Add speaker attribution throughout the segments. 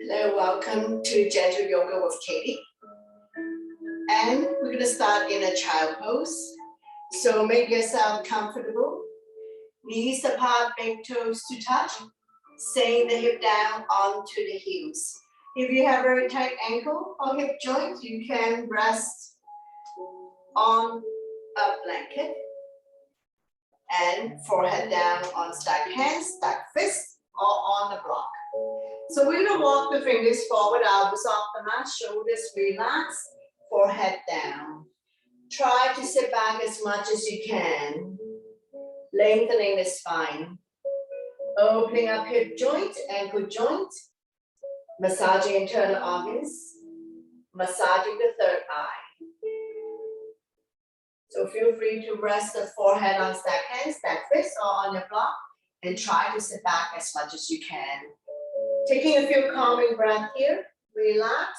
Speaker 1: Hello, welcome to Gentle Yoga with Katie. And we're going to start in a child pose. So make yourself comfortable. Knees apart, big toes to touch. Sink the hip down onto the heels. If you have a very tight ankle or hip joint, you can rest on a blanket. And forehead down on stacked hands, stacked fists, or on the block. So we're going to walk the fingers forward, elbows off the mat, shoulders relax, forehead down. Try to sit back as much as you can, lengthening the spine. Opening up hip joint, ankle joint, massaging internal organs, massaging the third eye. So feel free to rest the forehead on stacked hands, stacked fists, or on your block, and try to sit back as much as you can. Taking a few calming breaths here, relax.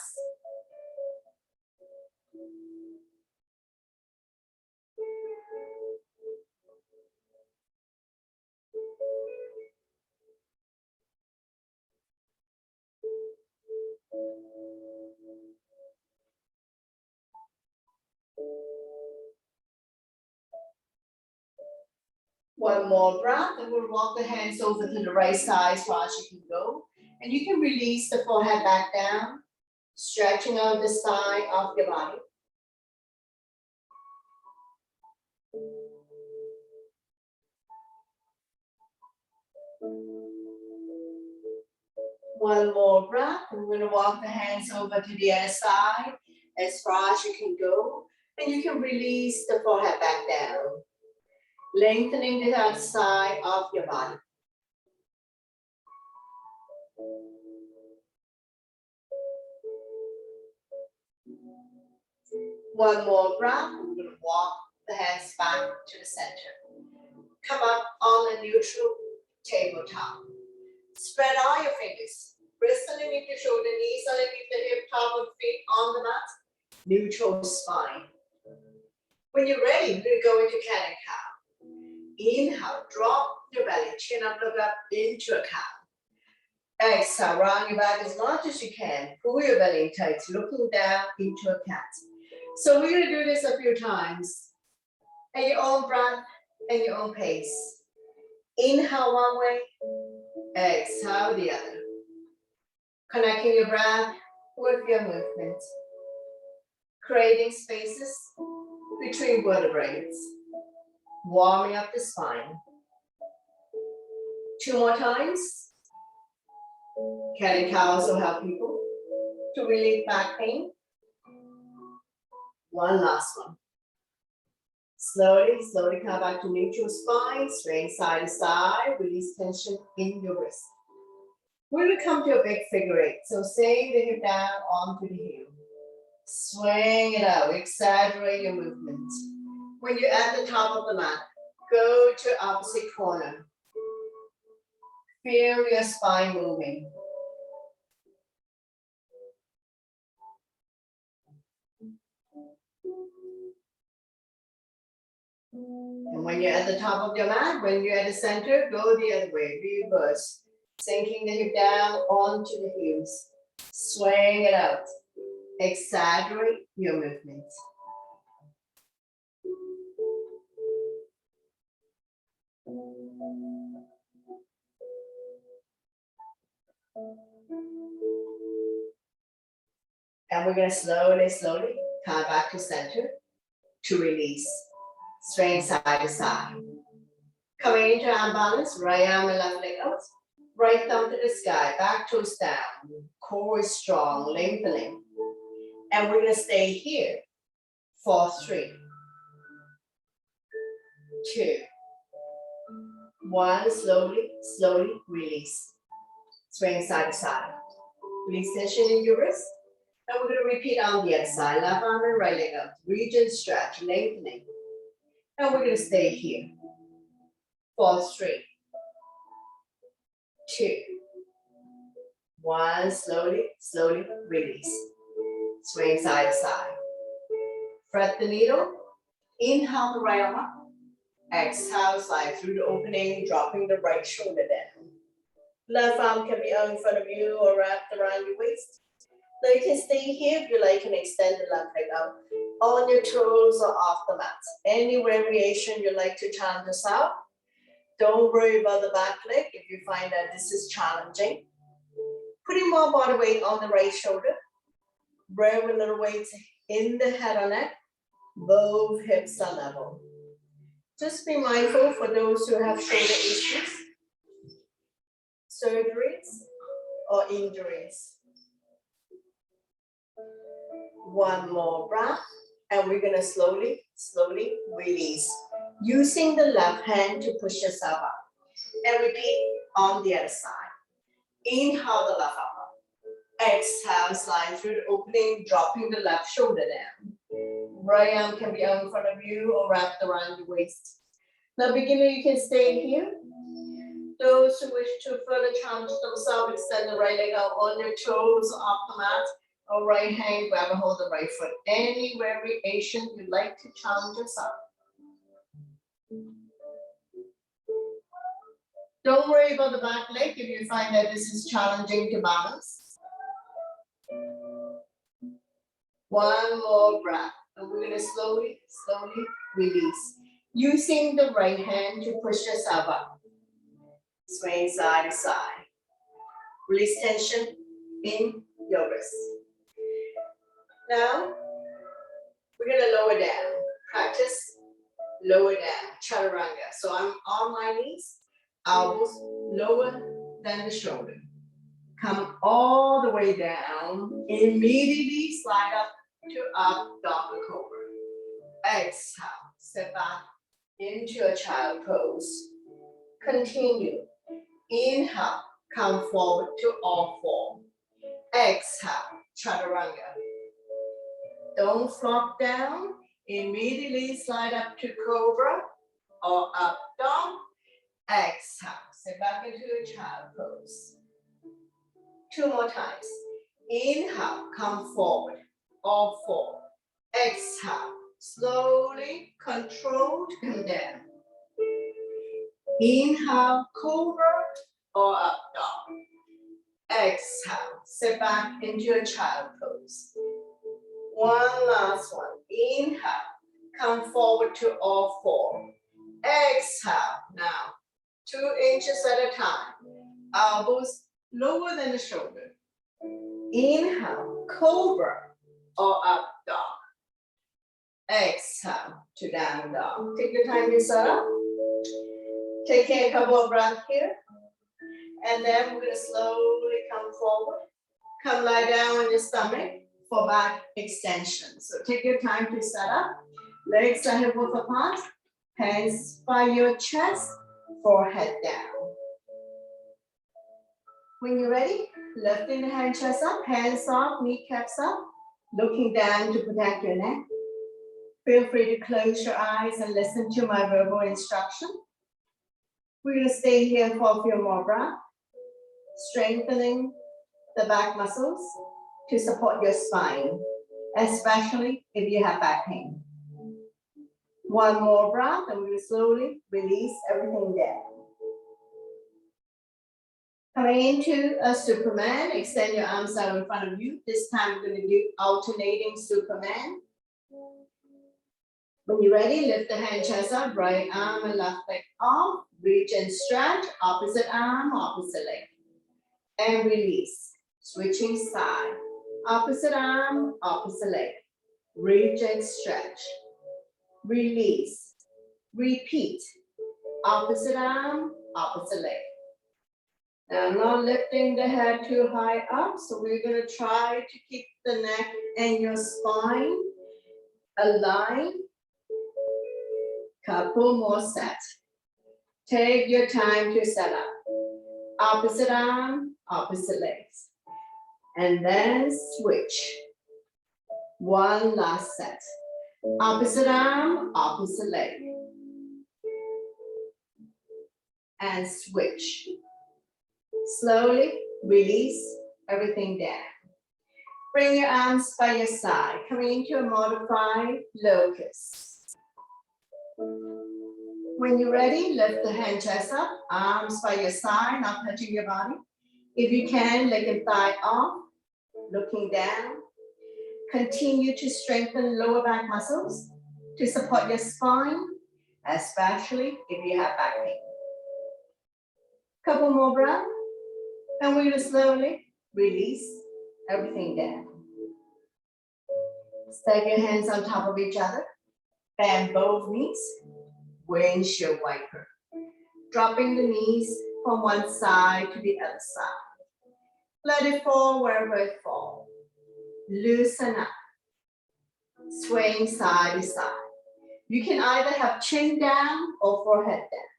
Speaker 1: One more breath, and we'll walk the hands over to the right side as far as you can go. And you can release the forehead back down, stretching out the side of your body. One more breath, and we're going to walk the hands over to the other side as far as you can go. And you can release the forehead back down, lengthening the outside of your body. One more breath, we're going to walk the hands back to the center. Come up on a neutral tabletop. Spread all your fingers. Wrists underneath your shoulder, knees underneath the hip, top of feet on the mat. Neutral spine. When you're ready, we're going to go into cat and cow. Inhale, drop your belly, chin up, look up into a cow. Exhale, round your back as much as you can. Pull your belly tight, looking down into a cat. So we're going to do this a few times. At your own breath and your own pace. Inhale one way, exhale the other. Connecting your breath with your movement. Creating spaces between vertebrae. Warming up the spine. Two more times. Cat and cow also help people to relieve back pain. One last one. Slowly, slowly come back to neutral spine, swaying side to side, release tension in your wrist. We're going to come to a big figure eight. So sink the hip down onto the heel. Swing it out, exaggerate your movement. When you're at the top of the mat, go to opposite corner. Feel your spine moving. And when you're at the top of your mat, when you're at the center, go the other way, reverse. Sinking the hip down onto the heels. Swing it out. Exaggerate your movement. And we're going to slowly, slowly come back to center to release. Swaying side to side. Coming into arm balance, right arm and left leg out. Right thumb to the sky, back toes down. Core is strong, lengthening. And we're going to stay here for 3, 2, 1. Slowly, slowly release. Swing side to side. Release tension in your wrist. And we're going to repeat on the other side. Left arm and right leg up. Region stretch, lengthening. And we're going to stay here for 3, 2, 1. Slowly, slowly release. Swing side to side. Thread the needle. Inhale the right arm up. Exhale, slide through the opening, dropping the right shoulder down. Left arm can be out in front of you or wrapped around your waist. Now you can stay here if you like and extend the left leg out on your toes or off the mat. Any variation you like to challenge this out. Don't worry about the back leg if you find that this is challenging. Putting more body weight on the right shoulder. Bring a little weight in the head or neck. Both hips are level. Just be mindful for those who have shoulder issues, surgeries, or injuries. One more breath, and we're gonna slowly release. Using the left hand to push yourself up. And repeat on the other side. Inhale the left arm up. Exhale, slide through the opening, dropping the left shoulder down. Right arm can be out in front of you or wrapped around your waist. Now, beginner, you can stay here. Those who wish to further challenge themselves, extend the right leg out on your toes off the mat, or right hand, grab a hold of the right foot. Any variation you like to challenge yourself. Don't worry about the back leg if you find that this is challenging to balance. One more breath, and we're gonna slowly release. Using the right hand to push yourself up. Swing side to side. Release tension in your wrist. Now, we're gonna lower down. Practice lower down, chaturanga. So I'm on my knees, elbows lower than the shoulder. Come all the way down. Immediately slide up to up dog cobra. Exhale, step back into a child pose. Continue. Inhale, come forward to all four. Exhale, chaturanga. Don't flop down. Immediately slide up to cobra or up dog. Exhale, sit back into a child pose. Two more times. Inhale, come forward, all four. Exhale, slowly, controlled, come down. Inhale, cobra or up dog. Exhale, sit back into a child pose. One last one. Inhale, come forward to all four. Exhale, now 2 inches at a time. Elbows lower than the shoulder. Inhale, cobra or up dog. Exhale to down dog. Take your time to set up. Taking a couple of breaths here. And then we're going to slowly come forward. Come lie down on your stomach for back extension. So take your time to set up. Legs are hip width apart. Hands by your chest, forehead down. When you're ready, lifting the hand chest up, hands off, kneecaps up, looking down to protect your neck. Feel free to close your eyes and listen to my verbal instruction. We're going to stay here for a few more breaths, strengthening the back muscles to support your spine, especially if you have back pain. One more breath, and we're going to slowly release everything down. Coming into a Superman, extend your arms out in front of you. This time we're going to do alternating Superman. When you're ready, lift the hand chest up, right arm and left leg off. Reach and stretch, opposite arm, opposite leg. And release. Switching side. Opposite arm, opposite leg. Reach and stretch. Release. Repeat. Opposite arm, opposite leg. Now I'm not lifting the head too high up, so we're going to try to keep the neck and your spine aligned. Couple more sets. Take your time to set up. Opposite arm, opposite legs. And then switch. One last set. Opposite arm, opposite leg. And switch. Slowly release everything down. Bring your arms by your side, coming into a modified locust. When you're ready, lift the hand chest up, arms by your side, not touching your body. If you can, leg and thigh off, looking down. Continue to strengthen lower back muscles to support your spine, especially if you have back pain. Couple more breaths, and we're gonna slowly release everything down. Stack your hands on top of each other, bend both knees, windshield wiper. Dropping the knees from one side to the other side. Let it fall wherever it falls. Loosen up. Swaying side to side. You can either have chin down or forehead down.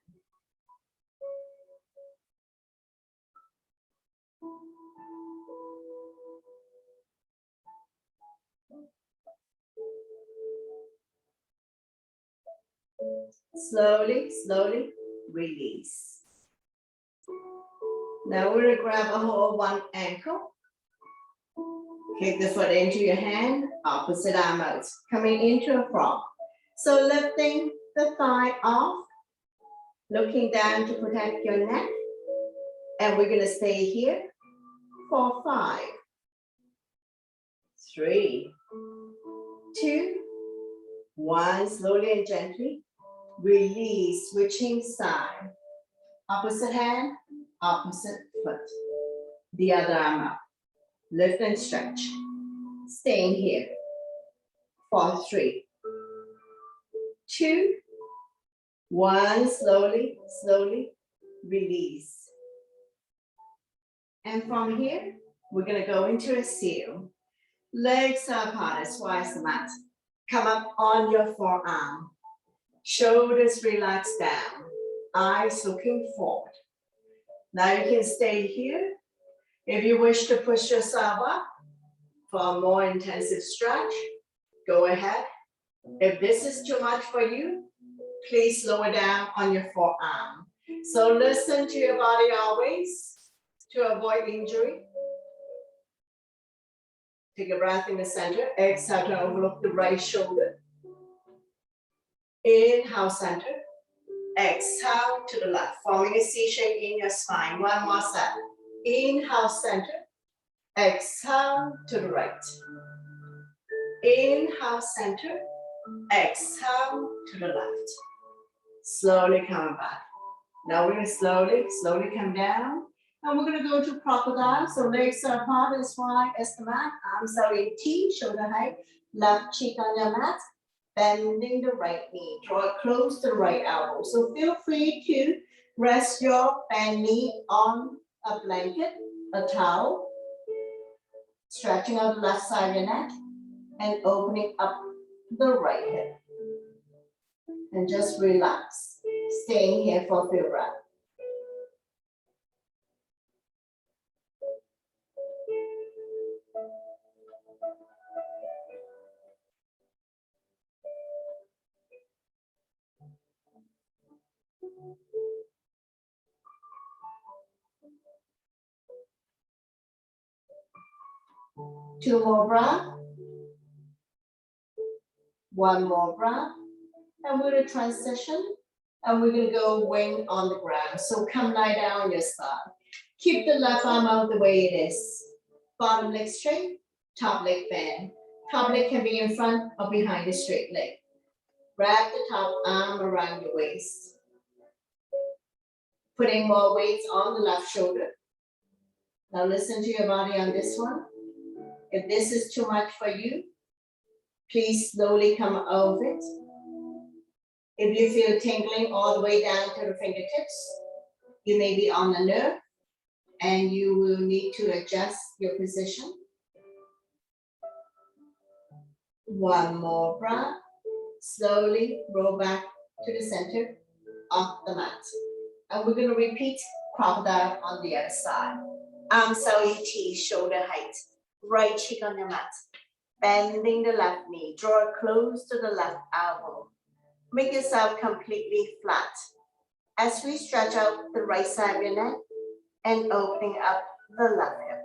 Speaker 1: Slowly, slowly release. Now we're gonna grab a hold of one ankle. Kick the foot into your hand, opposite arm out, coming into a frog. So lifting the thigh off, looking down to protect your neck. And we're gonna stay here for 5, 3, 2, 1. Slowly and gently release, switching side. Opposite hand, opposite foot. The other arm up. Lift and stretch. Staying here for 3, 2, 1. Slowly, slowly release. And from here, we're gonna go into a seal. Legs are apart as wide as the mat. Come up on your forearm. Shoulders relax down. Eyes looking forward. Now you can stay here. If you wish to push yourself up for a more intensive stretch, go ahead. If this is too much for you, please lower down on your forearm. So listen to your body always to avoid injury. Take a breath in the center. Exhale to overlook the right shoulder. Inhale, center. Exhale to the left, forming a C shape in your spine. One more set. Inhale, center. Exhale to the right. Inhale, center. Exhale to the left. Slowly coming back. Now we're going to slowly come down. And we're going to go to crocodile. So legs are apart as wide as the mat. Arms are in T, shoulder height. Left cheek on your mat. Bending the right knee. Draw it close to the right elbow. So feel free to rest your bent knee on a blanket, a towel. Stretching out the left side of your neck. And opening up the right hip. And just relax. Staying here for a few breaths. Two more breaths. One more breath. And we're going to transition. And we're going to go wing on the ground. So come lie down on your side. Keep the left arm out the way it is. Bottom leg straight, top leg bend. Top leg can be in front or behind the straight leg. Wrap the top arm around your waist. Putting more weight on the left shoulder. Now listen to your body on this one. If this is too much for you, please slowly come out of it. If you feel tingling all the way down to the fingertips, you may be on a nerve and you will need to adjust your position. One more breath. Slowly roll back to the center of the mat. And we're going to repeat crocodile on the other side. Arms out in T, shoulder height. Right cheek on the mat. Bending the left knee. Draw it close to the left elbow. Make yourself completely flat. As we stretch out the right side of your neck and opening up the left hip.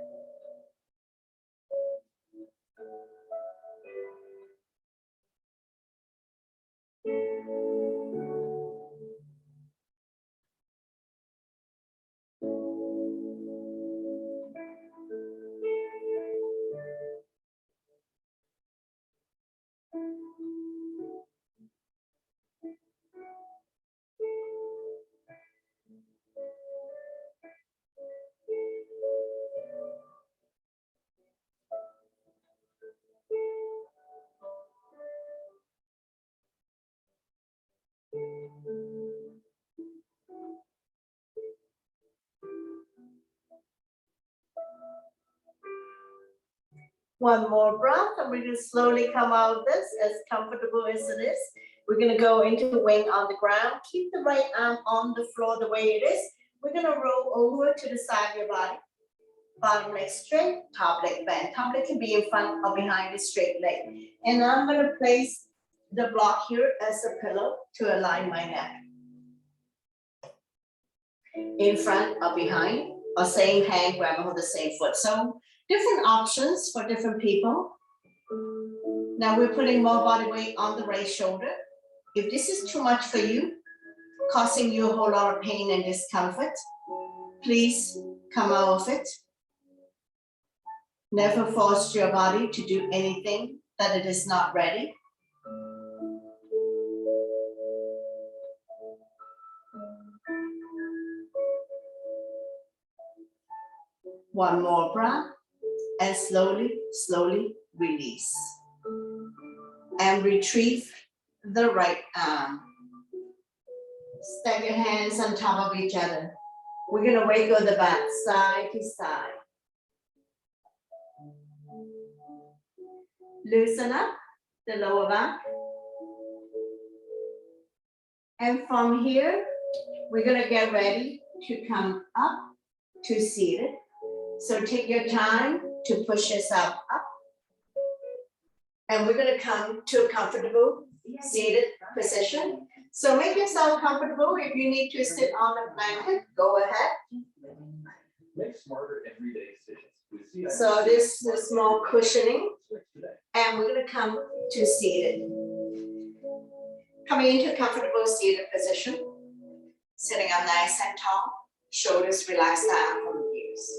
Speaker 1: One more breath, and we're going to slowly come out of this as comfortable as it is. We're going to go into wing on the ground. Keep the right arm on the floor the way it is. We're going to roll over to the side of your body. Bottom leg straight, top leg bent. Top leg can be in front or behind the straight leg. And I'm going to place the block here as a pillow to align my neck. In front or behind, or same hand, grab hold of the same foot. So different options for different people. Now we're putting more body weight on the right shoulder. If this is too much for you, causing you a whole lot of pain and discomfort, please come out of it. Never force your body to do anything that it is not ready. One more breath, and slowly, slowly release. And retrieve the right arm. Stack your hands on top of each other. We're gonna wiggle the back side to side. Loosen up the lower back. And from here, we're gonna get ready to come up to seated. So take your time to push yourself up. And we're gonna come to a comfortable seated position. So make yourself comfortable. If you need to sit on a blanket, go ahead.
Speaker 2: Make smarter everyday decisions.
Speaker 1: So this is more cushioning. And we're gonna come to seated. Coming into a comfortable seated position. Sitting up nice and tall. Shoulders relaxed down from the ears.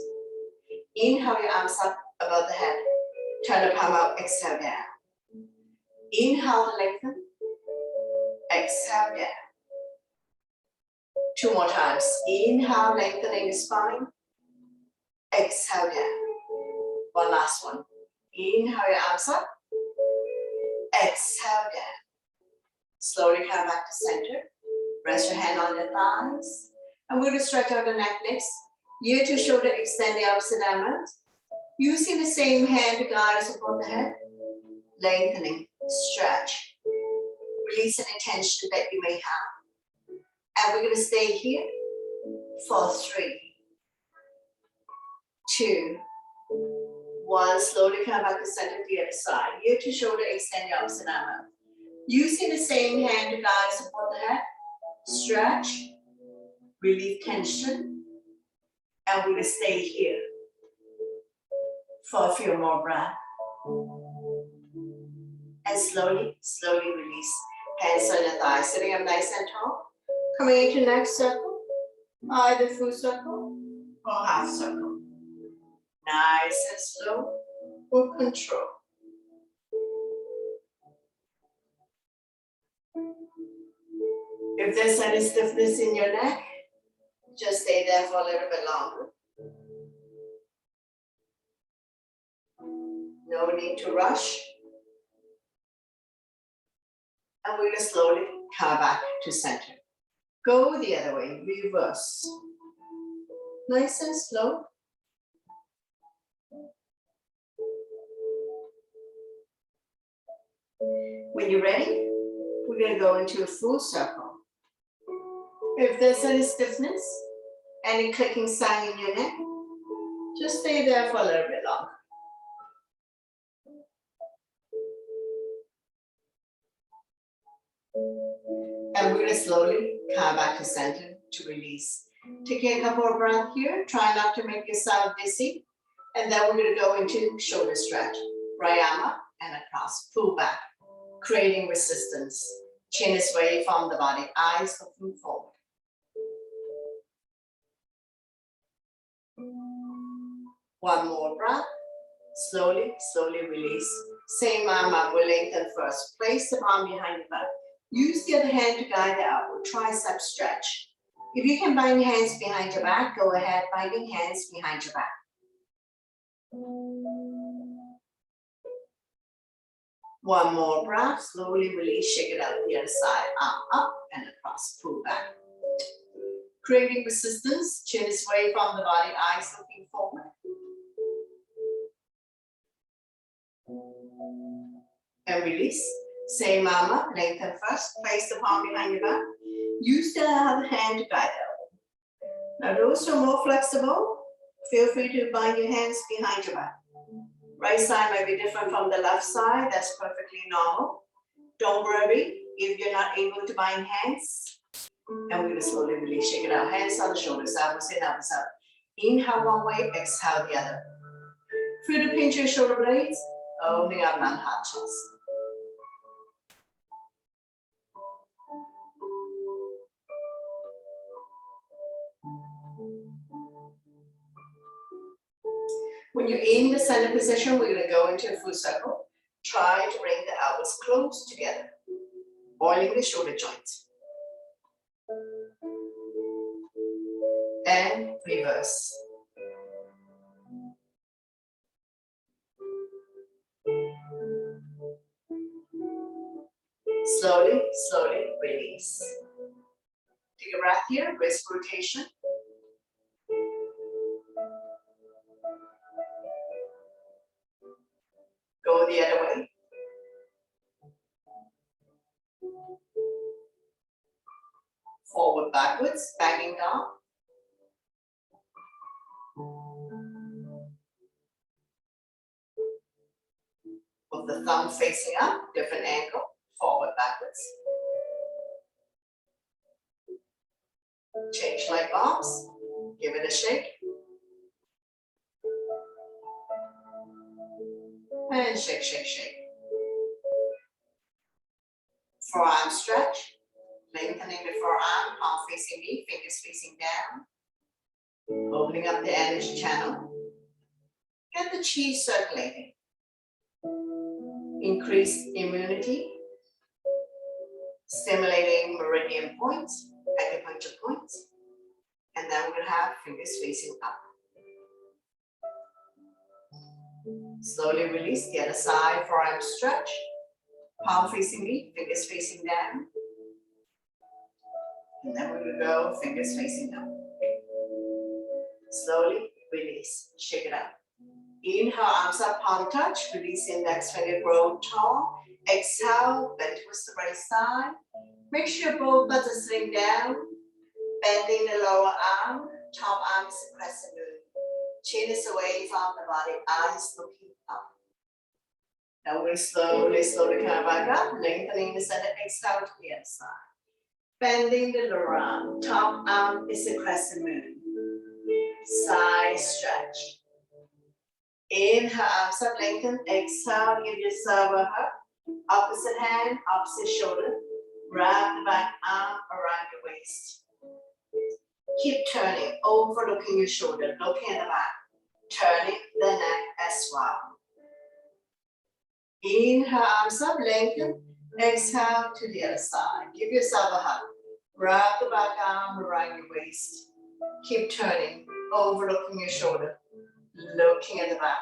Speaker 1: Inhale your arms up above the head. Turn the palm out, exhale down. Inhale, lengthen. Exhale down. Two more times. Inhale, lengthening the spine. Exhale down. One last one. Inhale your arms up. Exhale down. Slowly come back to center. Rest your hand on your thighs. And we're going to stretch out the neck next. Ear to shoulder, extend the opposite arm out. Using the same hand to guide us above the head. Lengthening, stretch. Release any tension that you may have. And we're going to stay here for 3, 2, 1. Slowly come back to center to the other side. Ear to shoulder, extend the opposite arm out. Using the same hand to guide us above the head. Stretch. Relieve tension. And we're going to stay here for a few more breaths. And slowly, slowly release. Hands on your thighs, sitting up nice and tall. Coming into next circle, either full circle or half circle. Nice and slow, with control. If there's any stiffness in your neck, just stay there for a little bit longer. No need to rush. And we're going to slowly come back to center. Go the other way, reverse. Nice and slow. When you're ready, we're going to go into a full circle. If there's any stiffness, any clicking sound in your neck, just stay there for a little bit longer. And we're going to slowly come back to center to release. Taking a couple of breaths here, try not to make yourself dizzy. And then we're going to go into shoulder stretch. Right arm up and across, pull back, creating resistance. Chin is away from the body, eyes looking forward. One more breath. Slowly, slowly release. Same arm up, we'll lengthen first. Place the palm behind your back. Use the other hand to guide the upward tricep stretch. If you can bind your hands behind your back, go ahead, binding hands behind your back. One more breath, slowly release, shake it out the other side, arm up and across, pull back. Creating resistance, chin is away from the body, eyes looking forward. And release. Same arm up, lengthen first, place the palm behind your back. Use the other hand to guide the elbow. Now those who are more flexible, feel free to bind your hands behind your back. Right side might be different from the left side, that's perfectly normal. Don't worry if you're not able to bind hands. And we're gonna slowly release, shake it out. Hands on the shoulders, elbows in, elbows out. Inhale one way, exhale the other. Feel to pinch your shoulder blades, opening up non-hot chest. When you're in the center position, we're gonna go into a full circle. Try to bring the elbows close together, oiling the shoulder joints. And reverse. Slowly, slowly release. Take a breath here, wrist rotation. Go the other way. Forward, backwards, banging down. With the thumb facing up, different angle, forward, backwards. Change leg arms, give it a shake. And shake, shake, shake. Forearm stretch, lengthening the forearm, palm facing me, fingers facing down. Opening up the energy channel. Get the chi circulating. Increase immunity. Stimulating meridian points, acupuncture points. And then we're gonna have fingers facing up. Slowly release the other side, forearm stretch. Palm facing me, fingers facing down. And then we're gonna go fingers facing up. Slowly release, shake it out. Inhale, arms up, palm touch, release index finger, grow tall. Exhale, bend towards the right side. Make sure both buttons are sitting down. Bending the lower arm, top arm is a crescent moon. Chin is away from the body, eyes looking up. Now we're slowly, slowly come back up, lengthening the center, exhale to the other side. Bending the lower arm, top arm is a crescent moon. Side stretch. Inhale, arms up, lengthen, exhale, give yourself a hug. Opposite hand, opposite shoulder. Wrap the back arm around your waist. Keep turning, overlooking your shoulder, looking at the back. Turning the neck as well. Inhale, arms up, lengthen. Exhale to the other side. Give yourself a hug. Wrap the back arm around your waist. Keep turning, overlooking your shoulder, looking at the back.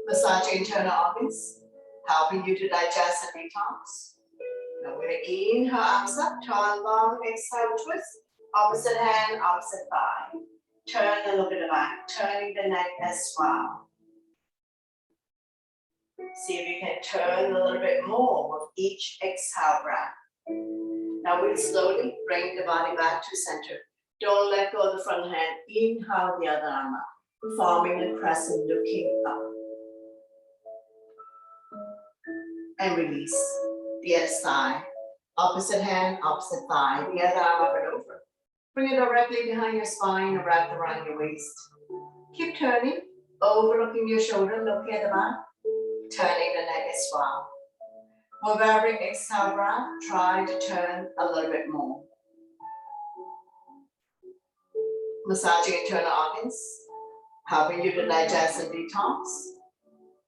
Speaker 1: Massaging internal organs, helping you to digest and detox. Now we're gonna inhale, arms up, turn long, exhale, twist. Opposite hand, opposite thigh. Turn and look at the back, turning the neck as well. See if you can turn a little bit more with each exhale breath. Now we'll slowly bring the body back to center. Don't let go of the front hand. Inhale the other arm up, forming a crescent, looking up. And release the other side. Opposite hand, opposite thigh. The other arm up and over. Bring it directly behind your spine and wrap around your waist. Keep turning, overlooking your shoulder, looking at the back. Turning the neck as well. With every exhale breath, try to turn a little bit more. Massaging internal organs, helping you to digest and detox.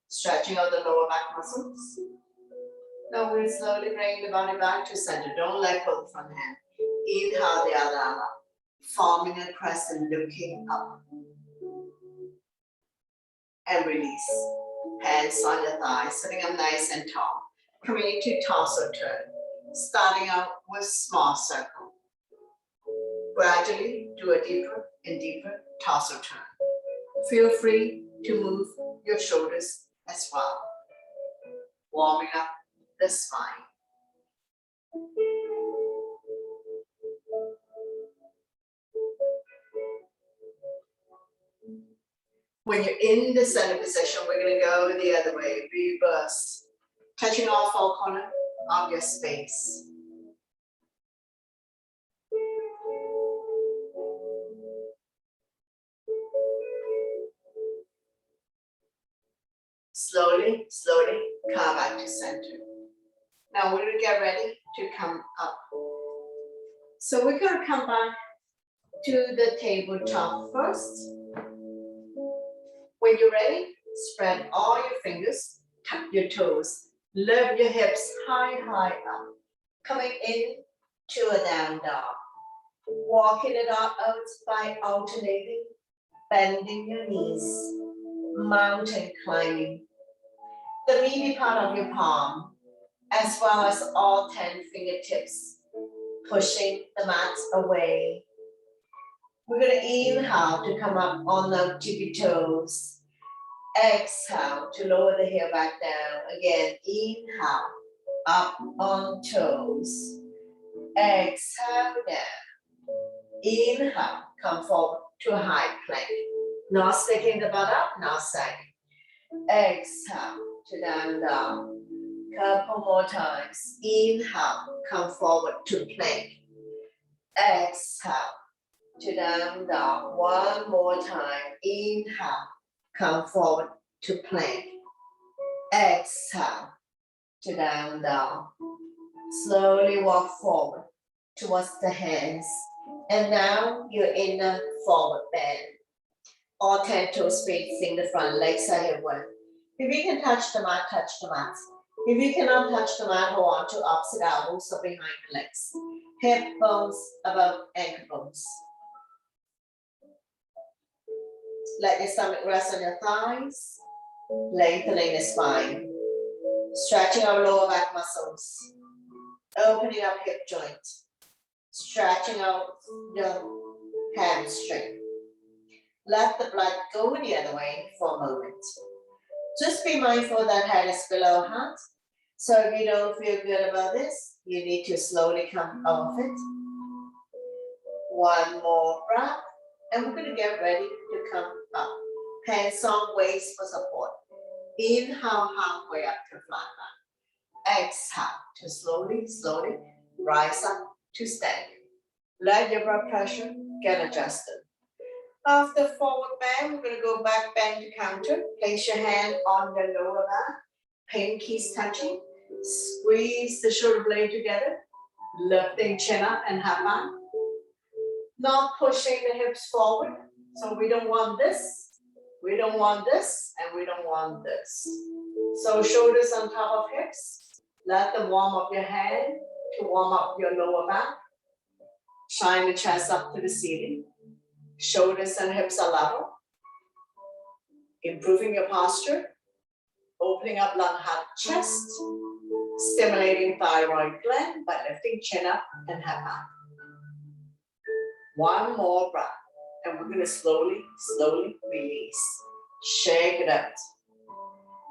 Speaker 1: Stretching out the lower back muscles. Now we'll slowly bring the body back to center. Don't let go of the front hand. Inhale the other arm up, forming a crescent, looking up. And release. Hands on your thighs, sitting up nice and tall. Coming into torso turn. Starting out with small circle. Gradually do a deeper and deeper torso turn. Feel free to move your shoulders as well. Warming up the spine. When you're in the center position, we're going to go the other way, reverse, touching all four corners of your space. Slowly, slowly come back to center. Now we're going to get ready to come up. So we're going to come back to the tabletop first. When you're ready, spread all your fingers, tap your toes, lift your hips high, high up. Coming in to a down dog. Walking it out by alternating, bending your knees, mountain climbing. The meaty part of your palm, as well as all 10 fingertips, pushing the mat away. We're going to inhale to come up on the tippy toes. Exhale to lower the heel back down. Again, inhale, up on toes. Exhale down. Inhale, come forward to a high plank. Not sticking the butt up, not sagging. Exhale to down dog. Couple more times. Inhale, come forward to plank. Exhale to down dog. One more time. Inhale, come forward to plank. Exhale to down dog. Slowly walk forward towards the hands. And now you're in the forward bend. All 10 toes facing the front, legs are hip width. If you can touch the mat, touch the mat. If you cannot touch the mat, hold on to opposite elbows or behind the legs. Hip bones above ankle bones. Let your stomach rest on your thighs, lengthening the spine. Stretching our lower back muscles. Opening up hip joints. Stretching out your hamstring. Let the blood go the other way for a moment. Just be mindful that head is below heart. So if you don't feel good about this, you need to slowly come off it. One more breath, and we're going to get ready to come up. Hands on waist for support. Inhale halfway up to flat back. Exhale to slowly, slowly rise up to stand. Let your blood pressure get adjusted. After forward bend, we're going to go back bend to counter. Place your hand on the lower back. Pinkies touching. Squeeze the shoulder blade together. Lifting chin up and half back. Not pushing the hips forward. So we don't want this. We don't want this. And we don't want this. So shoulders on top of hips. Let them warm up your hand to warm up your lower back. Shine the chest up to the ceiling. Shoulders and hips are level. Improving your posture. Opening up lung, heart, chest. Stimulating thyroid gland by lifting chin up and head back. One more breath. And we're going to slowly, slowly release. Shake it out.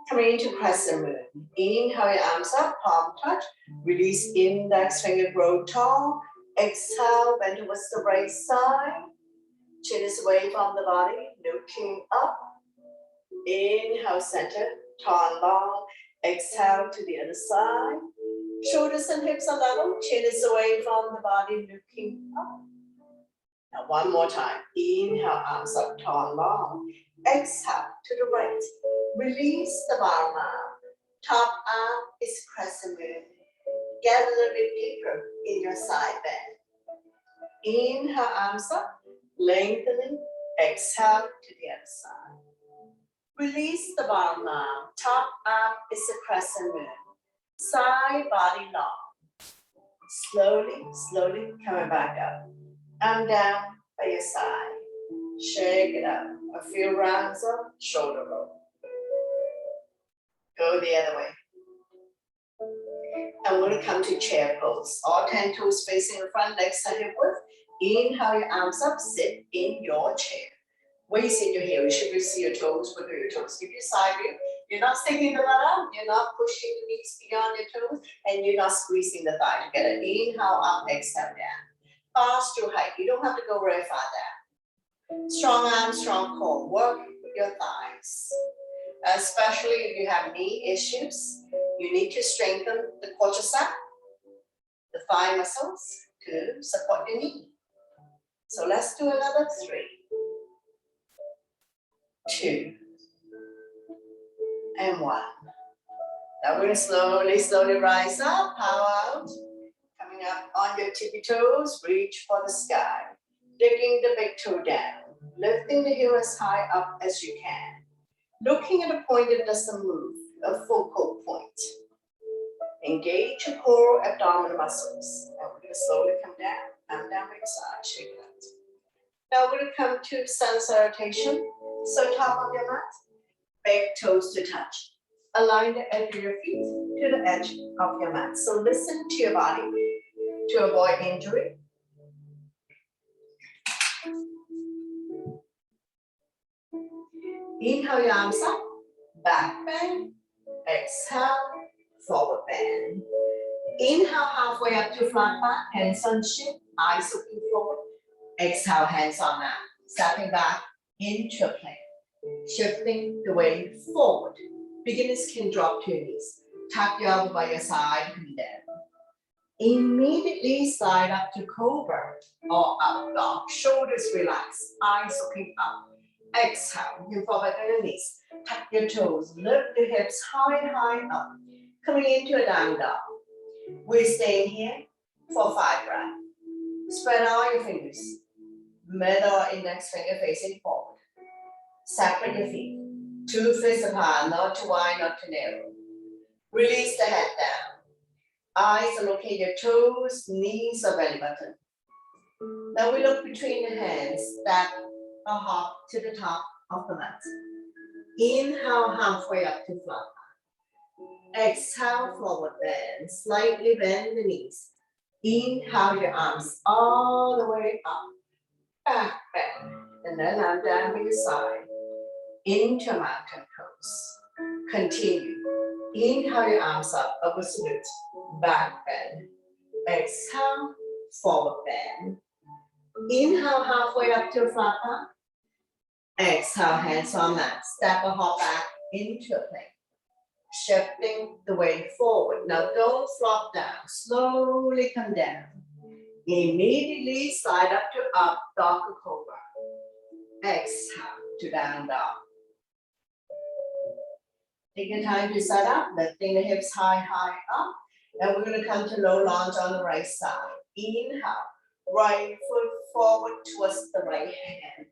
Speaker 1: Coming into crescent moon. Inhale your arms up, palm touch. Release index finger, grow tall. Exhale, bend towards the right side. Chin is away from the body, looking up. Inhale, center, tall, long. Exhale to the other side. Shoulders and hips are level. Chin is away from the body, looking up. Now one more time. Inhale, arms up, tall, long. Exhale to the right. Release the bottom arm. Top arm is crescent moon. Get a little bit deeper in your side bend. Inhale, arms up. Lengthening, exhale to the other side. Release the bottom arm. Top arm is a crescent moon. Side body long. Slowly, slowly coming back up. Arm down by your side. Shake it up. A few rounds of shoulder roll. Go the other way. And we're going to come to chair pose. All 10 toes facing the front, legs are hip width. Inhale your arms up, sit in your chair. Waist into heel. You should see your toes, wiggle your toes. Give your side view. You're not sticking the butt out. You're not pushing the knees beyond your toes, and you're not squeezing the thigh together. Inhale up, exhale down. Fast to height. You don't have to go very far down. Strong arms, strong core. Work your thighs. Especially if you have knee issues, you need to strengthen the quadricep, the thigh muscles to support your knee. So let's do another 3, 2, and 1. Now we're going to slowly rise up, power out. Coming up on your tippy toes, reach for the sky. Digging the big toe down. Lifting the heel as high up as you can. Looking at a point that doesn't move, a focal point. Engage your core abdominal muscles. And we're going to slowly come down by your side, shake it out. Now we're going to come to sun salutation. So top of your mat, big toes to touch. Align the edge of your feet to the edge of your mat. So listen to your body to avoid injury. Inhale your arms up, back bend. Exhale, forward bend. Inhale halfway up to flat back, hands on shin, eyes looking forward. Exhale, hands on mat. Stepping back into a plank. Shifting the weight forward. Beginners can drop to your knees. Tuck your elbow by your side, come down. Immediately slide up to cobra or up dog. Shoulders relax, eyes looking up. Exhale, you fall back on your knees. Tuck your toes, lift the hips high up. Coming into a down dog. We're staying here for 5 breaths. Spread out your fingers. Middle or index finger facing forward. Separate your feet. 2 fists apart, not too wide, not too narrow. Release the head down. Eyes are looking at your toes, knees or belly button. Now we look between the hands, step or hop to the top of the mat. Inhale halfway up to flat back. Exhale, forward bend. Slightly bend the knees. Inhale your arms all the way up. Back bend. And then I'm down by your side. Into mountain pose. Continue. Inhale your arms up, upward salute. Back bend. Exhale, forward bend. Inhale halfway up to a flat back. Exhale, hands on mat. Step or hop back into a plank. Shifting the weight forward. Now don't flop down. Slowly come down. Immediately slide up to up dog or cobra. Exhale to down dog. Take your time to set up, lifting the hips high up. Now we're going to come to low lunge on the right side. Inhale, right foot forward towards the right hand.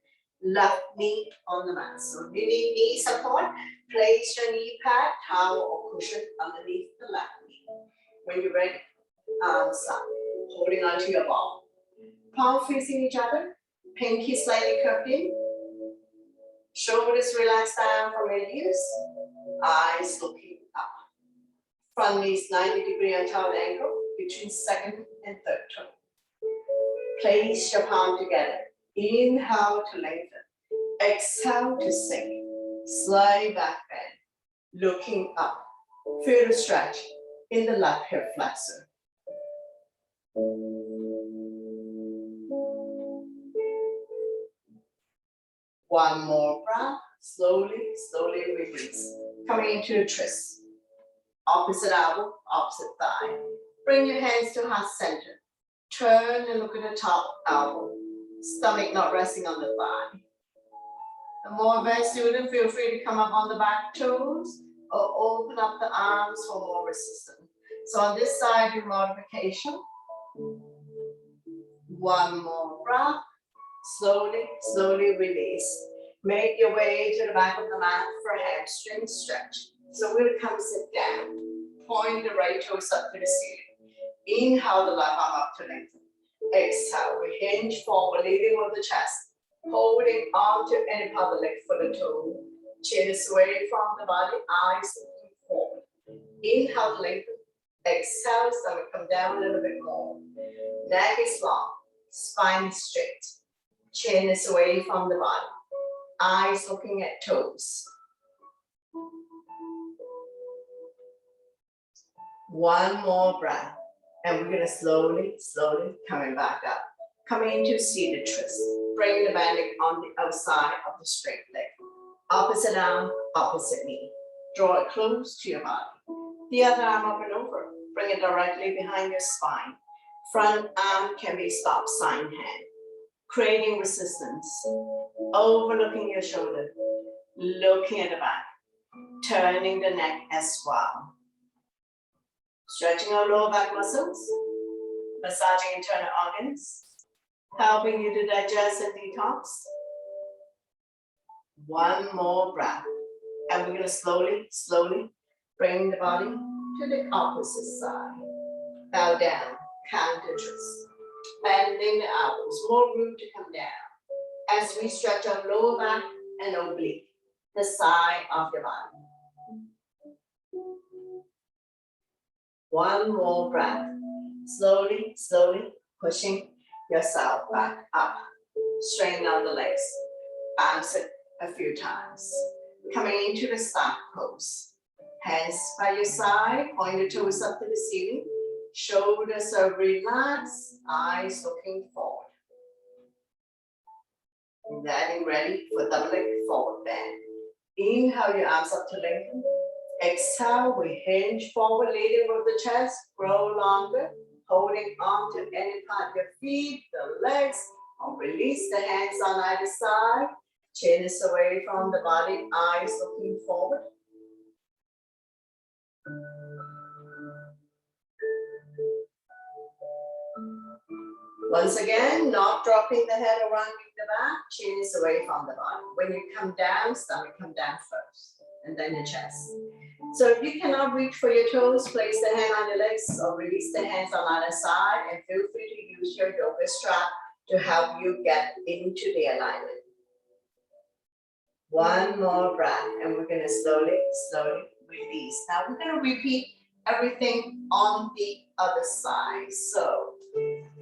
Speaker 1: Left knee on the mat. So if you need knee support, place your knee pad, towel or cushion underneath the left knee. When you're ready, arms up, holding onto your ball. Palms facing each other, pinky slightly curved in. Shoulders relaxed down from your ears. Eyes looking up. Front knees 90-degree on top of the ankle, between second and third toe. Place your palm together. Inhale to lengthen. Exhale to sink. Slide back bend. Looking up. Feel the stretch in the left hip flexor. One more breath. Slowly release. Coming into a twist. Opposite elbow, opposite thigh. Bring your hands to heart center. Turn and look at the top elbow. Stomach not resting on the thigh. The more advanced student, feel free to come up on the back toes or open up the arms for more resistance. So on this side, your modification. One more breath. Slowly release. Make your way to the back of the mat for a hamstring stretch. So we're going to come sit down. Point the right toes up to the ceiling. Inhale the left arm up to lengthen. Exhale, we hinge forward, leading with the chest. Holding on to any part of the leg for the toe. Chin is away from the body, eyes looking forward. Inhale, lengthen. Exhale, stomach come down a little bit more. Neck is long, spine is straight. Chin is away from the body. eyes looking at toes. One more breath, and we're gonna slowly, slowly coming back up. Coming into seated twist. Bring the bandage on the outside of the straight leg. Opposite arm, opposite knee. Draw it close to your body. The other arm up and over. Bring it directly behind your spine. Front arm can be stop sign hand. Creating resistance. Overlooking your shoulder. Looking at the back. Turning the neck as well. Stretching our lower back muscles. Massaging internal organs. Helping you to digest and detox. One more breath. And we're gonna slowly, slowly bring the body to the opposite side. Bow down, counter twist. Bending the elbows, more room to come down. As we stretch our lower back and oblique, the side of your body. One more breath. Slowly, slowly pushing yourself back up. Straighten out the legs. Bounce it a few times. Coming into the stop pose. Hands by your side, point your toes up to the ceiling. Shoulders are relaxed, eyes looking forward. Getting ready for double leg forward bend. Inhale your arms up to lengthen. Exhale, we hinge forward, leading with the chest, grow longer, holding on to any part of your feet, the legs, or release the hands on either side. Chin is away from the body, eyes looking forward. Once again, not dropping the head or rounding the back, chin is away from the body. When you come down, stomach come down first, and then the chest. So if you cannot reach for your toes, place the hand on your legs or release the hands on either side, and feel free to use your yoga strap to help you get into the alignment. One more breath, and we're gonna slowly, slowly release. Now we're gonna repeat everything on the other side. So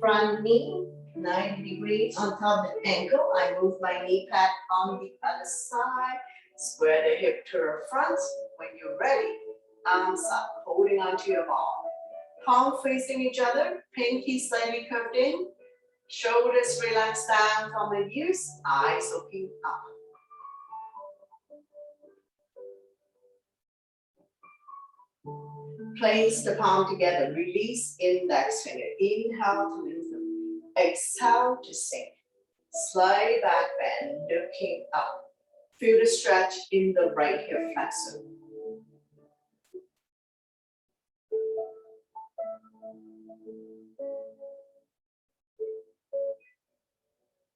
Speaker 1: front knee, 90 degrees on top of the ankle. I move my knee pad on the other side. Square the hip to the front. When you're ready, arms up, holding onto your ball. Palm facing each other, pinky slightly curved in. Shoulders relaxed down from the ears, eyes looking up. Place the palm together, release index finger. Inhale to lengthen, exhale to sink. Slide back bend, looking up. Feel the stretch in the right hip flexor.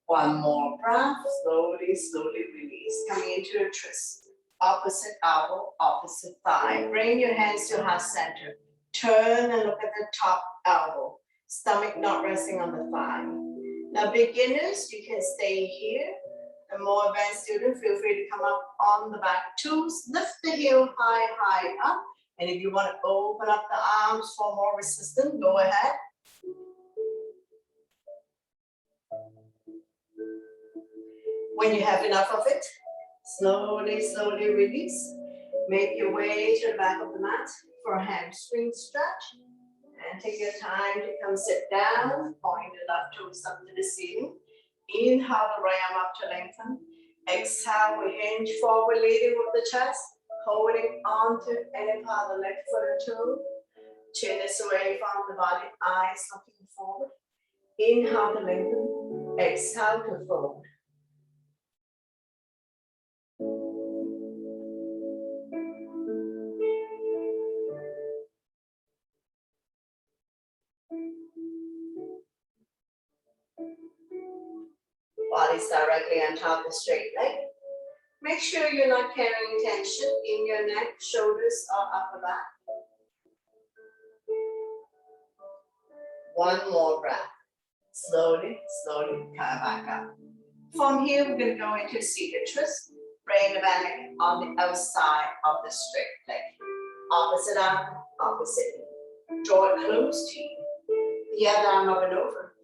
Speaker 1: One more breath, slowly, slowly release. Coming into a twist. Opposite elbow, opposite thigh. Bring your hands to heart center. Turn and look at the top elbow. Stomach not resting on the thigh. Now beginners, you can stay here. The more advanced student, feel free to come up on the back toes. Lift the heel high, high up. And if you want to open up the arms for more resistance, go ahead. When you have enough of it, slowly, slowly release. Make your way to the back of the mat for a hamstring stretch. And take your time to come sit down. Point the left toes up to the ceiling. Inhale the right arm up to lengthen. Exhale, we hinge forward, leading with the chest. Holding on to any part of the leg, foot or toe. Chin is away from the body, eyes looking forward. Inhale to lengthen. Exhale to fold. Body's directly on top of the straight leg. Make sure you're not carrying tension in your neck, shoulders, or upper back. One more breath. Slowly, slowly come back up. From here, we're going to go into seated twist. Bring the bandage on the outside of the straight leg. Opposite arm, opposite knee. Draw it close to you. The other arm up and over.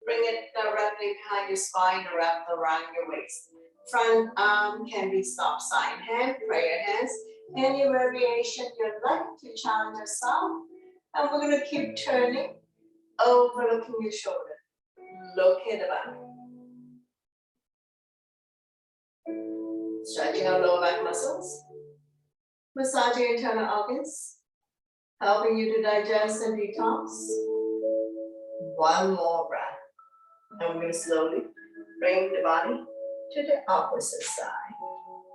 Speaker 1: Bring it directly behind your spine, wrap around your waist. Front arm can be stop sign hand, prayer hands, any variation you'd like to challenge yourself. And we're gonna keep turning, overlooking your shoulder. Look at the back. Stretching our lower back muscles. Massaging internal organs. Helping you to digest and detox. One more breath. And we're gonna slowly bring the body to the opposite side.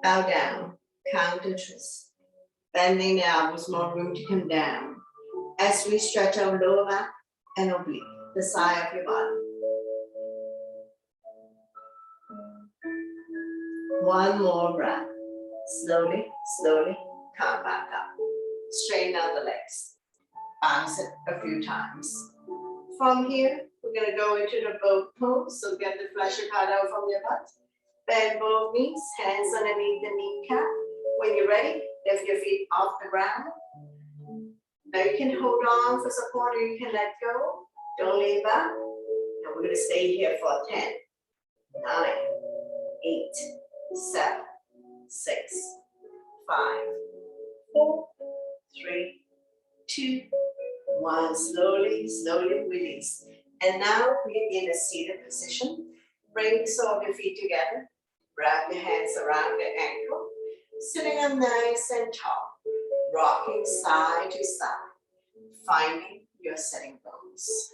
Speaker 1: Bow down, counter twist. Bending the elbows, more room to come down. As we stretch our lower back and oblique, the side of your body. One more breath. Slowly, slowly, come back up. Straighten out the legs. Bounce it a few times. From here, we're gonna go into the boat pose. So get the fleshy part out from your butt. Bend both knees, hands underneath the kneecap. When you're ready, lift your feet off the ground. Now you can hold on for support or you can let go. Don't lean back. And we're gonna stay here for 10, 9, 8, 7, 6, 5, 4, 3, 2, 1. Slowly, slowly release. And now we're in a seated position. Bring the sole of your feet together. Wrap your hands around the ankle. Sitting up nice and tall. Rocking side to side. Finding your sitting bones.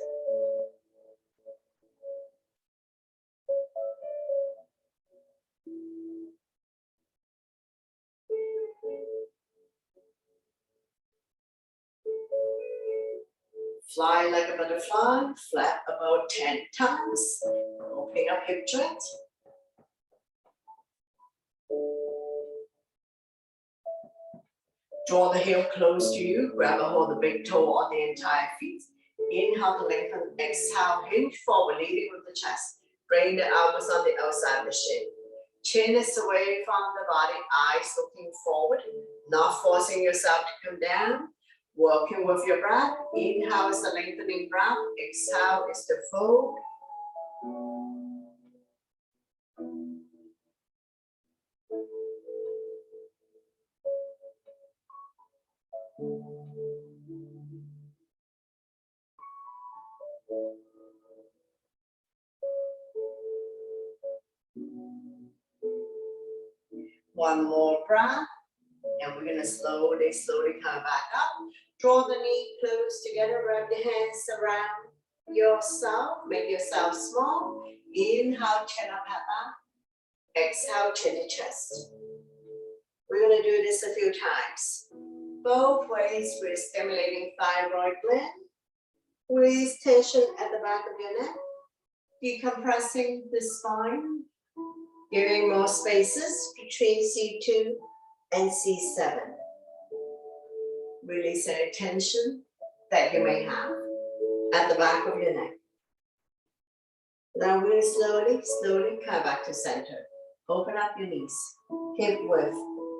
Speaker 1: Fly like a butterfly, flap about 10 times. Opening up hip joint. Draw the heel close to you, grab a hold of the big toe on the entire feet. Inhale to lengthen, exhale, hinge forward, leading with the chest. Bring the elbows on the outside of the shin. Chin is away from the body, eyes looking forward, not forcing yourself to come down. Working with your breath. Inhale is the lengthening breath, exhale is the fold. One more breath, and we're gonna slowly, slowly come back up. Draw the knee close together, wrap the hands around yourself, make yourself small. Inhale, chin up, head back. Exhale, chin to chest. We're gonna do this a few times. Both ways, we're stimulating thyroid gland. Release tension at the back of your neck. Decompressing the spine. Giving more spaces between C2 and C7. Release any tension that you may have at the back of your neck. Now we're going to slowly, slowly come back to center. Open up your knees, hip width,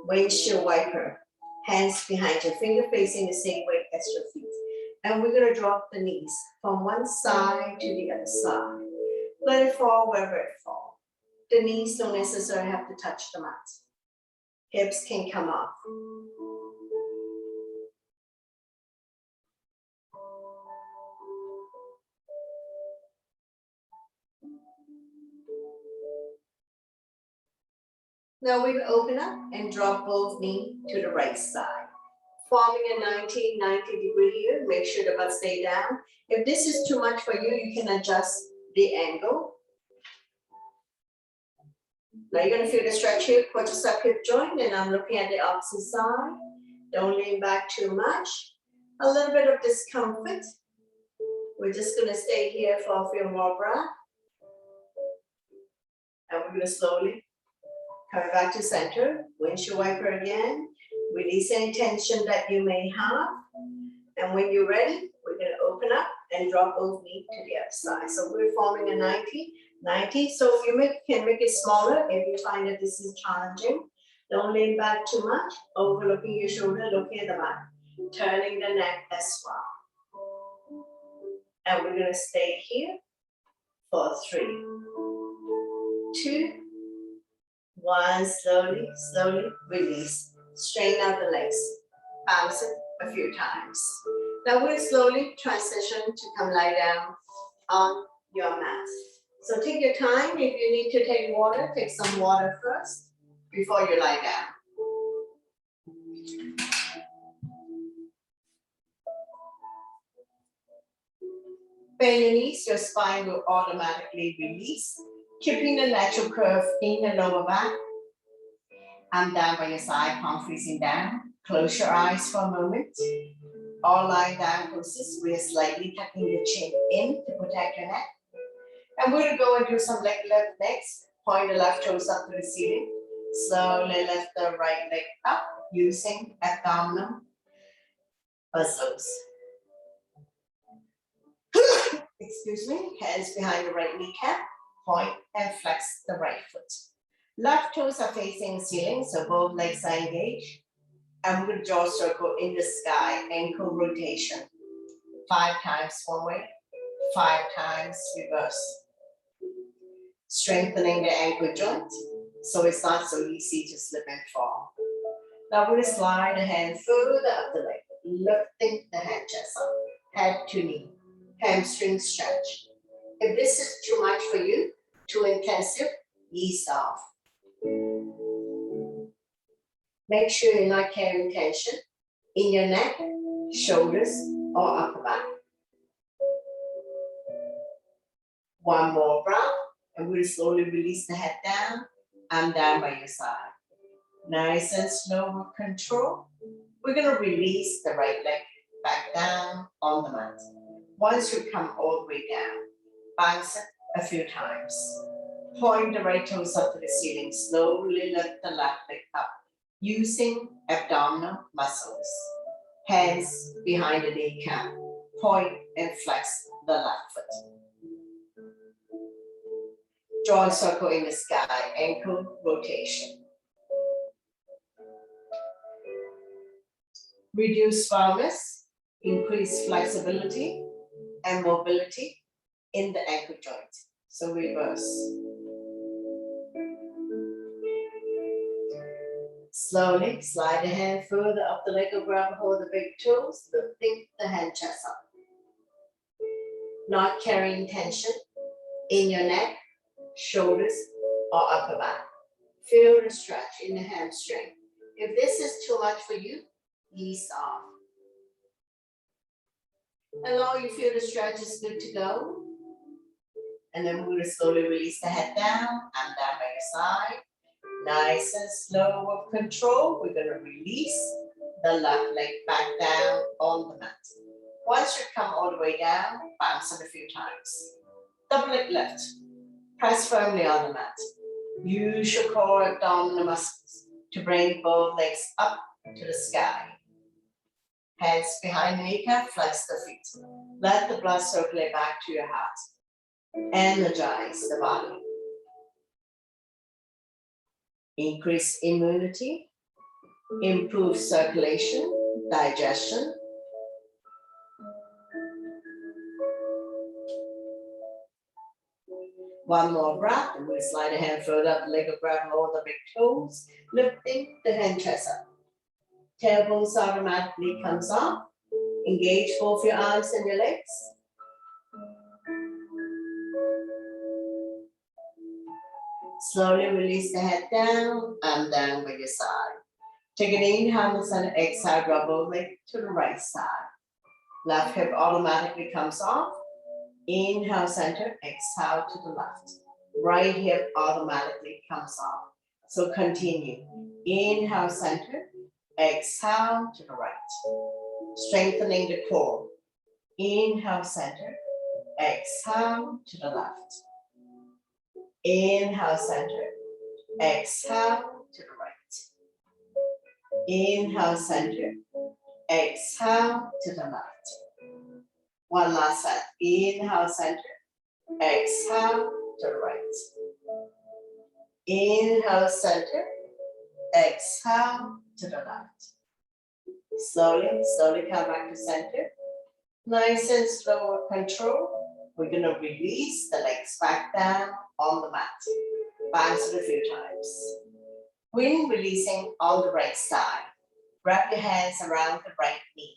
Speaker 1: windshield wiper, hands behind your finger facing the same way as your feet. And we're going to drop the knees from one side to the other side. Let it fall wherever it falls. The knees don't necessarily have to touch the mat. Hips can come off. Now we will open up and drop both knees to the right side. Forming a 90 degree here, make sure the butt stay down. If this is too much for you, you can adjust the angle. Now you're gonna feel the stretch here, quadricep hip joint, and I'm looking at the opposite side. Don't lean back too much. A little bit of discomfort. We're just gonna stay here for a few more breaths. And we're gonna slowly come back to center. Windshield wiper again. Release any tension that you may have. And when you're ready, we're gonna open up and drop both knees to the other side. So we're forming a 90. So you can make it smaller if you find that this is challenging. Don't lean back too much, overlooking your shoulder, looking at the back, turning the neck as well. And we're gonna stay here for 3, 2, One, slowly, slowly release. Straighten out the legs. Bounce it a few times. Now we'll slowly transition to come lie down on your mat. So take your time. If you need to take water, take some water first before you lie down. Bend your knees, your spine will automatically release, keeping the natural curve in the lower back. Arm down by your side, palm facing down. Close your eyes for a moment. All lying down poses. We are slightly tucking the chin in to protect your neck. And we'll go and do some leg lift next. Point the left toes up to the ceiling. Slowly lift the right leg up using abdominal muscles. Excuse me, hands behind the right kneecap, point and flex the right foot. Left toes are facing the ceiling, so both legs are engaged. And we're going to draw a circle in the sky, ankle rotation. 5 times one way, 5 times reverse. Strengthening the ankle joint, so it's not so easy to slip and fall. Now we're going to slide the hand further up the leg, lifting the hand chest up, head to knee. Hamstring stretch. If this is too much for you, too intensive, ease off. Make sure you're not carrying tension in your neck, shoulders, or upper back. One more breath, and we'll slowly release the head down and down by your side. Nice and slow with control. We're going to release the right leg back down on the mat. Once you come all the way down, bounce it a few times. Point the right toes up to the ceiling. Slowly lift the left leg up using abdominal muscles. Hands behind the kneecap. Point and flex the left foot. Draw a circle in the sky, ankle rotation. Reduce firmness, increase flexibility and mobility in the ankle joint. So reverse. Slowly slide the hand further up the leg or grab hold of the big toes, lifting the hand chest up. Not carrying tension in your neck, shoulders, or upper back. Feel the stretch in the hamstring. If this is too much for you, ease off. Allow you feel the stretch is good to go. And then we're going to slowly release the head down and down by your side. Nice and slow with control. We're going to release the left leg back down on the mat. Once you come all the way down, bounce it a few times. Double leg lift. Press firmly on the mat. Use your core abdominal muscles to bring both legs up to the sky. Hands behind the kneecap, flex the feet. Let the blood circulate back to your heart. Energize the body. Increase immunity, improve circulation, digestion. One more breath, and we'll slide the hand further up the leg or grab hold of the big toes, lifting the hand chest up. Tailbones automatically comes up. Engage both your arms and your legs. Slowly release the head down and down by your side. Take an inhale and exhale, drop both legs to the right side. Left hip automatically comes off. Inhale, center, exhale to the left. Right hip automatically comes off. So continue. Inhale, center, exhale to the right. Strengthening the core. Inhale, center, exhale to the left. Inhale, center, exhale to the right. Inhale, center, exhale to the left. One last set. Inhale, center, exhale to the right. Inhale, center, exhale to the left. Slowly, slowly come back to center. Nice and slow with control. We're going to release the legs back down on the mat. Bounce it a few times. When releasing on the right side, wrap your hands around the right knee.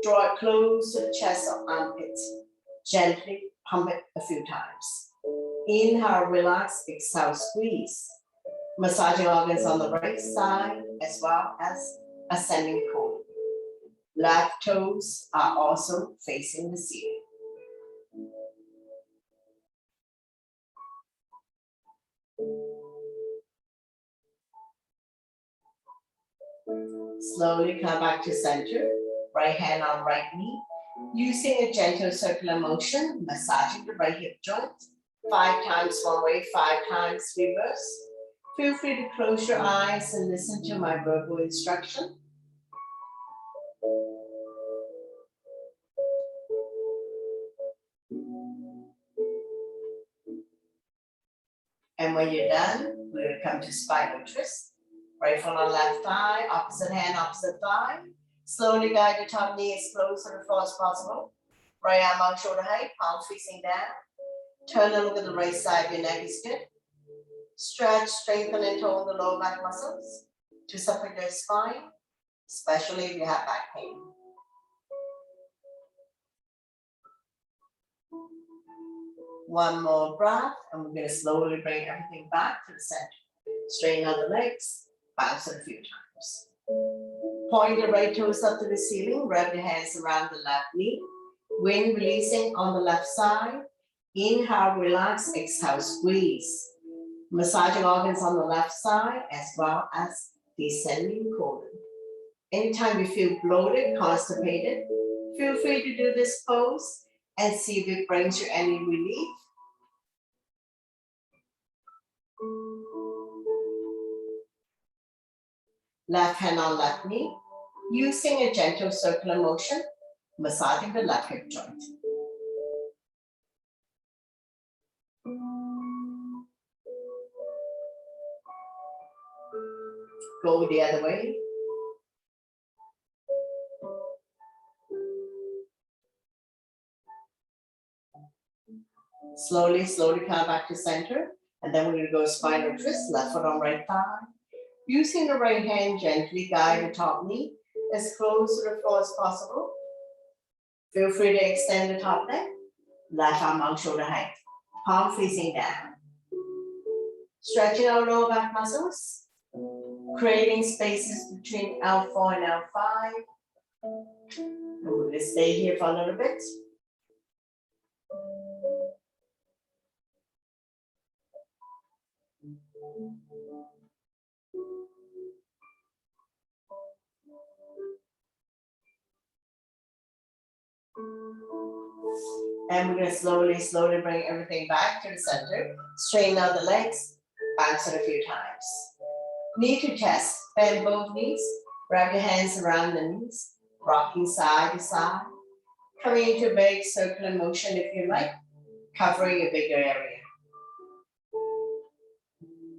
Speaker 1: Draw it close to the chest or armpit. Gently pump it a few times. Inhale, relax, exhale, squeeze. Massaging organs on the right side as well as ascending colon. Left toes are also facing the ceiling. Slowly come back to center, right hand on right knee. Using a gentle circular motion, massaging the right hip joint. 5 times one way, 5 times reverse. Feel free to close your eyes and listen to my verbal instruction. And when you're done, we're gonna come to spinal twist. Right foot on left thigh, opposite hand, opposite thigh. Slowly guide your top knee as close to the floor as possible. Right arm out shoulder height, palm facing down. Turn and look at the right side, your neck is good. Stretch, strengthen and tone the lower back muscles to support your spine, especially if you have back pain. One more breath, and we're going to slowly bring everything back to the center. Straighten out the legs, bounce it a few times. Point the right toes up to the ceiling, wrap your hands around the left knee. When releasing on the left side, inhale, relax, exhale, squeeze. Massaging organs on the left side as well as descending colon. Anytime you feel bloated, constipated, feel free to do this pose and see if it brings you any relief. Left hand on left knee, using a gentle circular motion, massaging the left hip joint. Go the other way. Slowly, slowly come back to center. And then we're going to go spinal twist, left foot on right thigh. Using the right hand, gently guide the top knee as close to the floor as possible. Feel free to extend the top leg. Left arm out shoulder height. Palm facing down. Stretching our lower back muscles. Creating spaces between L4 and L5. And we're going to stay here for a little bit. And we're going to slowly, slowly bring everything back to the center. Straighten out the legs, bounce it a few times. Knee to chest, bend both knees, wrap your hands around the knees, rocking side to side. Coming into a big circular motion if you like, covering a bigger area.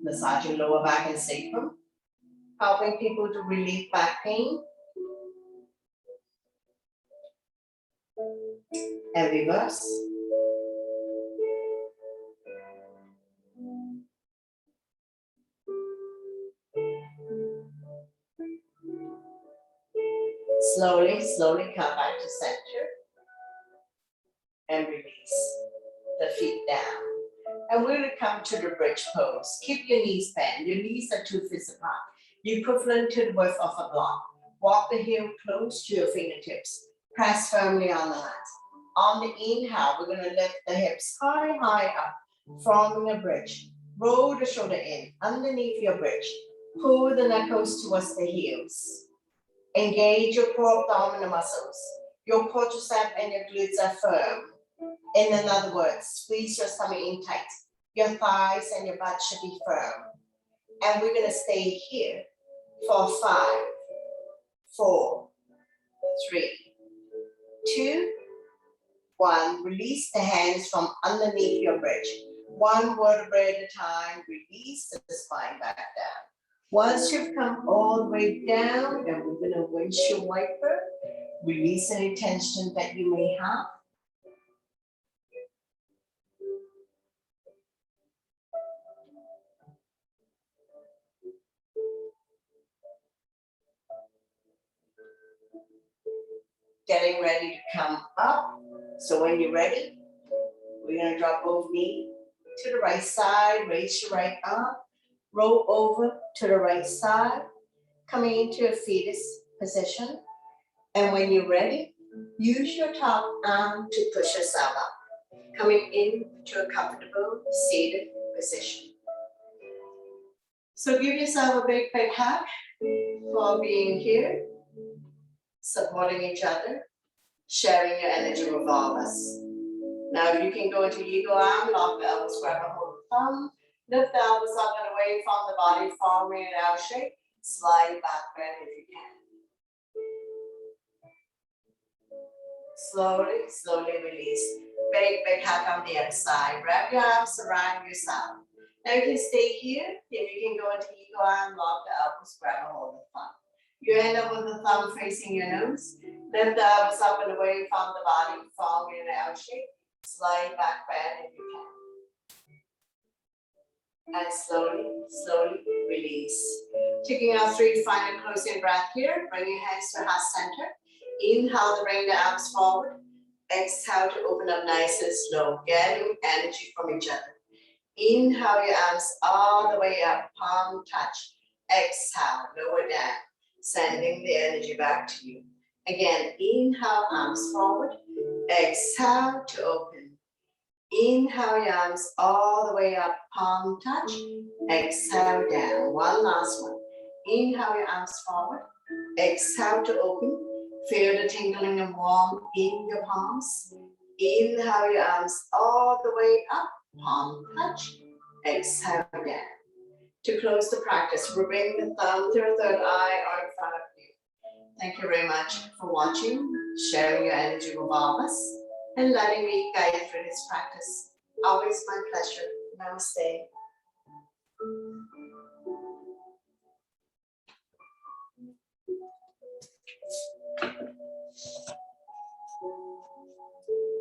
Speaker 1: Massaging lower back and sacrum, helping people to relieve back pain. And reverse. Slowly, slowly come back to center. And release the feet down. And we're going to come to the bridge pose. Keep your knees bent. Your knees are 2 feet apart. The equivalent to the width of a block. Walk the heel close to your fingertips. Press firmly on the mat. On the inhale, we're going to lift the hips high, high up, forming a bridge. Roll the shoulder in underneath your bridge. Pull the knuckles towards the heels. Engage your core abdominal muscles. Your quadricep and your glutes are firm. In other words, squeeze your stomach in tight. Your thighs and your butt should be firm. And we're going to stay here for 5, 4, 3, 2, 1. Release the hands from underneath your bridge. 1 vertebrae at a time. Release the spine back down. Once you've come all the way down, then we're going to windshield wiper. Release any tension that you may have. getting ready to come up. So when you're ready, we're gonna drop both knees to the right side, raise your right arm, roll over to the right side, coming into a fetus position. And when you're ready, use your top arm to push yourself up, coming into a comfortable seated position. So give yourself a big hug for being here, supporting each other, sharing your energy with all of us. Now you can go into eagle arm, lock the elbows, grab a hold of the thumb, lift the elbows up and away from the body, forming an L shape, slide back bend if you can. Slowly, slowly release. Big hug on the other side. Wrap your arms around yourself. Now you can stay here. If you can go into eagle arm, lock the elbows, grab a hold of the thumb. You end up with the thumb facing your nose. Lift the elbows up and away from the body, forming an L shape. Slide back bend if you can. And slowly, slowly release. Taking our 3 final closing breath here. Bring your hands to heart center. Inhale to bring the arms forward. Exhale to open up nice and slow, getting energy from each other. Inhale your arms all the way up, palm touch. Exhale, lower down, sending the energy back to you. Again, inhale, arms forward. Exhale to open. Inhale your arms all the way up, palm touch. Exhale down. One last one. Inhale your arms forward. Exhale to open. Feel the tingling and warm in your palms. Inhale your arms all the way up, palm touch. Exhale down. To close the practice, we'll bring the thumb to the third eye or in front of you. Thank you very much for watching, sharing your energy with all of us, and letting me guide you through this practice. Always my pleasure. Namaste.